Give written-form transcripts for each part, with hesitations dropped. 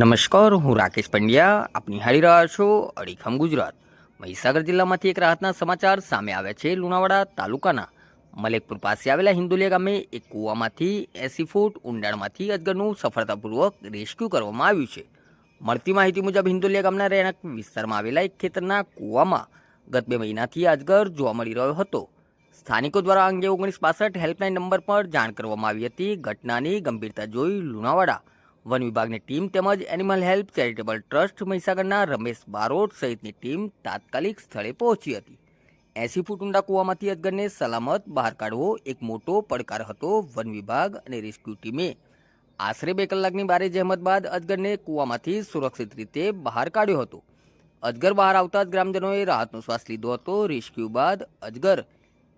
નમસ્કાર, હું રાકેશ પંડ્યા. આપ નિહાળી રહ્યા છો અડીખમ ગુજરાત. મહીસાગર જિલ્લામાંથી એક રાહતના સમાચાર સામે આવ્યા છે. લુણાવાડા તાલુકાના મલેકપુર પાસે આવેલા હિન્દુલિયા ગામે એક કૂવામાંથી 80 ફૂટ ઊંડાણમાંથી અજગરનું સફળતાપૂર્વક રેસ્ક્યુ કરવામાં આવ્યું છે. મળતી માહિતી મુજબ હિન્દુલિયા ગામના રહેણાંક વિસ્તારમાં આવેલા એક ખેતરના કૂવામાં ગત 2 મહિનાથી અજગર જોવા મળી રહ્યો હતો. સ્થાનિકો દ્વારા અંગે 1962 હેલ્પલાઇન નંબર પર જાણ કરવામાં આવી હતી. ઘટનાની ગંભીરતા જોઈ લુણાવાડા વન વિભાગની ટીમ તેમજ એનિમલ હેલ્પ ચેરિટેબલ ટ્રસ્ટ મહીસાગરના રમેશ બારોટ સહિતની ટીમ તાત્કાલિક સ્થળે પહોંચી હતી. 80 ફૂટ ઊંડા કૂવામાંથી અજગરને સલામત બહાર કાઢવો એક મોટો પડકાર હતો. વન વિભાગ અને રેસ્ક્યુ ટીમે આશરે 2 કલાકની ભારે જહેમત બાદ અજગરને કૂવામાંથી સુરક્ષિત રીતે બહાર કાઢ્યો હતો. અજગર બહાર આવતા જ ગ્રામજનોએ રાહતનો શ્વાસ લીધો હતો. રેસ્ક્યુ બાદ અજગર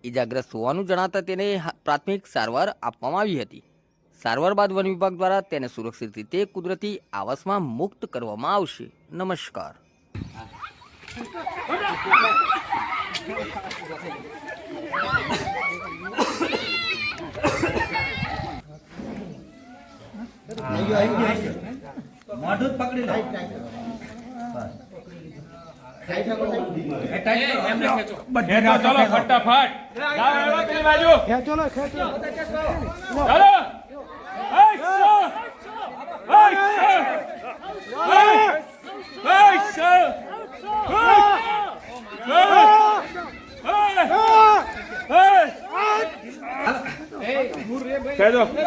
ઇજાગ્રસ્ત હોવાનું જણાતા તેને પ્રાથમિક સારવાર આપવામાં આવી હતી. સારવાર બાદ વન વિભાગ દ્વારા તેને સુરક્ષિત રીતે કુદરતી આવાસમાં મુક્ત કરવામાં આવશે. નમસ્કાર. ચલો ફટાફટ ખેંચો ચાલો. ખેંચો